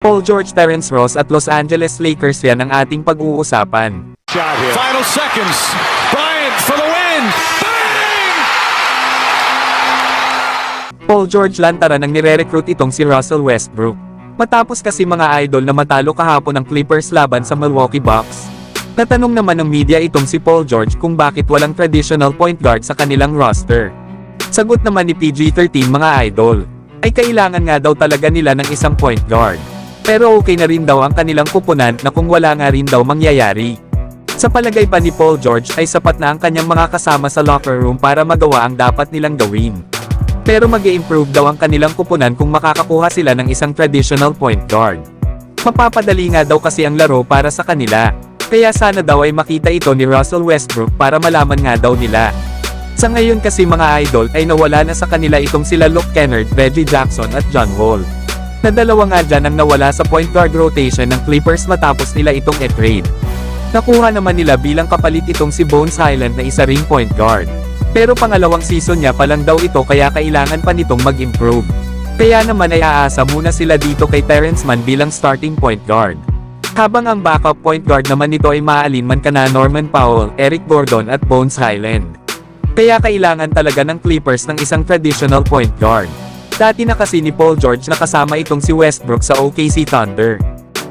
Paul George, Terrence Ross at Los Angeles Lakers, yan ang ating pag-uusapan. Final seconds. Bryant for the win. Bang! Paul George lantara nang nire-recruit itong si Russell Westbrook. Matapos kasi mga idol na matalo kahapon ng Clippers laban sa Milwaukee Bucks. Natanong naman ng media itong si Paul George kung bakit walang traditional point guard sa kanilang roster. Sagot naman ni PG-13 mga idol, ay kailangan nga daw talaga nila ng isang point guard. Pero okay na rin daw ang kanilang kupunan na kung wala nga rin daw mangyayari. Sa palagay pa ni Paul George ay sapat na ang kanyang mga kasama sa locker room para magawa ang dapat nilang gawin. Pero mag-i-improve daw ang kanilang kupunan kung makakakuha sila ng isang traditional point guard. Mapapadali nga daw kasi ang laro para sa kanila. Kaya sana daw ay makita ito ni Russell Westbrook para malaman nga daw nila. Sa ngayon kasi mga idol ay nawala na sa kanila itong sila Luke Kennard, Reggie Jackson at John Wall. Na dalawa nga dyan ang nawala sa point guard rotation ng Clippers matapos nila itong e-trade. Nakuha naman nila bilang kapalit itong si Bones Hyland na isa ring point guard. Pero pangalawang season niya pa lang daw ito kaya kailangan pa nitong mag-improve. Kaya naman ay aasa muna sila dito kay Terrence Mann bilang starting point guard. Habang ang backup point guard naman nito ay maaalinman kana Norman Powell, Eric Gordon at Bones Hyland. Kaya kailangan talaga ng Clippers ng isang traditional point guard. Dati na kasi ni Paul George nakasama itong si Westbrook sa OKC Thunder.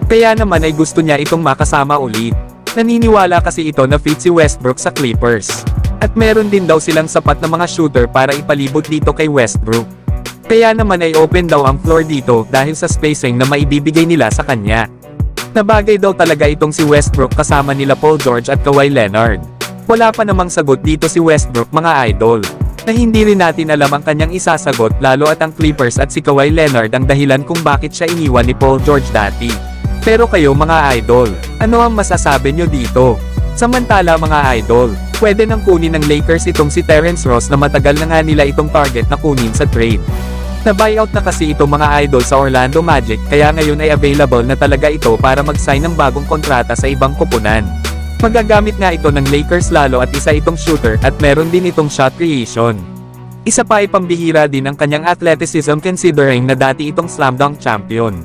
Kaya naman ay gusto niya itong makasama ulit. Naniniwala kasi ito na fit si Westbrook sa Clippers. At meron din daw silang sapat na mga shooter para ipalibot dito kay Westbrook. Kaya naman ay open daw ang floor dito dahil sa spacing na maibibigay nila sa kanya. Nabagay daw talaga itong si Westbrook kasama nila Paul George at Kawhi Leonard. Wala pa namang sagot dito si Westbrook mga idol. Na hindi rin natin alam ang kanyang isasagot lalo at ang Clippers at si Kawhi Leonard ang dahilan kung bakit siya iniwan ni Paul George dati. Pero kayo mga idol, ano ang masasabi nyo dito? Samantala mga idol, pwede nang kunin ng Lakers itong si Terrence Ross na matagal na nga nila itong target na kunin sa trade. Na-buyout na kasi ito mga idol sa Orlando Magic kaya ngayon ay available na talaga ito para mag-sign ng bagong kontrata sa ibang koponan. Magagamit nga ito ng Lakers lalo at isa itong shooter at meron din itong shot creation. Isa pa ay pambihira din ang kanyang athleticism considering na dati itong slam dunk champion.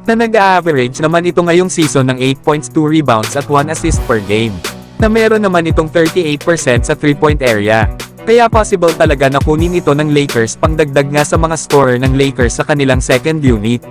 Na nag-a-average naman ito ngayong season ng 8 points, 2 rebounds at 1 assist per game. Na meron naman itong 38% sa 3-point area. Kaya possible talaga na kunin ito ng Lakers pangdagdag nga sa mga scorer ng Lakers sa kanilang second unit.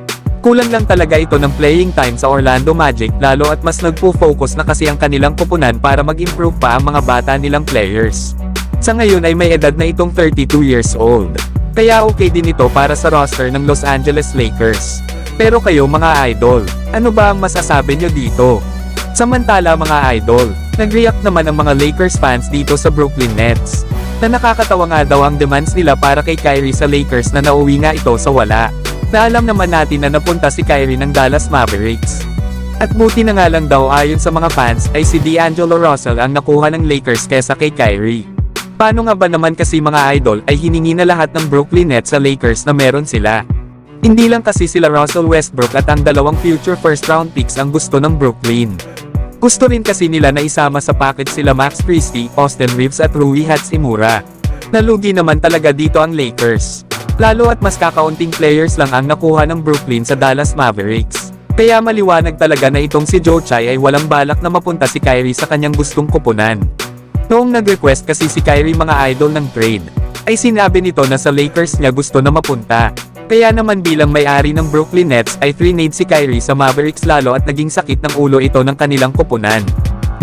Kulang lang talaga ito ng playing time sa Orlando Magic lalo at mas nagpo-focus na kasi ang kanilang kupunan para mag-improve pa ang mga bata nilang players. Sa ngayon ay may edad na itong 32 years old. Kaya okay din ito para sa roster ng Los Angeles Lakers. Pero kayo mga idol, ano ba ang masasabi nyo dito? Samantala mga idol, nag-react naman ang mga Lakers fans dito sa Brooklyn Nets. Na nakakatawa nga daw ang demands nila para kay Kyrie sa Lakers na nauwi nga ito sa wala. Na alam naman natin na napunta si Kyrie ng Dallas Mavericks. At buti na nga lang daw ayon sa mga fans ay si D'Angelo Russell ang nakuha ng Lakers kesa kay Kyrie. Paano nga ba naman kasi mga idol ay hiningi na lahat ng Brooklyn Nets sa Lakers na meron sila? Hindi lang kasi sila Russell Westbrook at ang dalawang future first round picks ang gusto ng Brooklyn. Gusto rin kasi nila na isama sa package sila Max Christie, Austin Reeves at Rui Hachimura. Nalugi naman talaga dito ang Lakers. Lalo at mas kakaunting players lang ang nakuha ng Brooklyn sa Dallas Mavericks. Kaya maliwanag talaga na itong si Joe Tsai ay walang balak na mapunta si Kyrie sa kanyang gustong kupunan. Noong nag-request kasi si Kyrie mga idol ng trade, ay sinabi nito na sa Lakers niya gusto na mapunta. Kaya naman bilang may-ari ng Brooklyn Nets ay trinade si Kyrie sa Mavericks lalo at naging sakit ng ulo ito ng kanilang kupunan.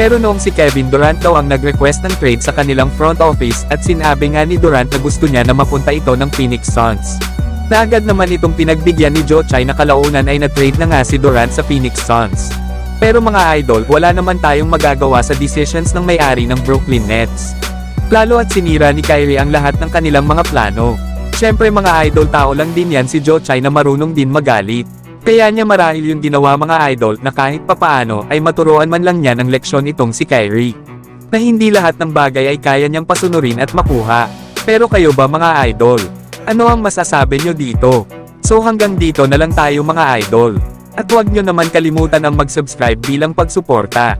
Pero noong si Kevin Durant daw ang nag-request ng trade sa kanilang front office at sinabi nga ni Durant na gusto niya na mapunta ito ng Phoenix Suns. Na agad naman itong pinagbigyan ni Joe Tsai na kalaunan ay na-trade na nga si Durant sa Phoenix Suns. Pero mga idol, wala naman tayong magagawa sa decisions ng may-ari ng Brooklyn Nets. Lalo at sinira ni Kyrie ang lahat ng kanilang mga plano. Siyempre mga idol tao lang din yan si Joe Tsai na marunong din magalit. Kaya niya marahil yung ginawa mga idol na kahit papaano ay maturuan man lang niya ng leksyon itong si Kyrie. Na hindi lahat ng bagay ay kaya niyang pasunurin at makuha. Pero kayo ba mga idol? Ano ang masasabi nyo dito? So hanggang dito na lang tayo mga idol. At huwag nyo naman kalimutan ang mag-subscribe bilang pagsuporta.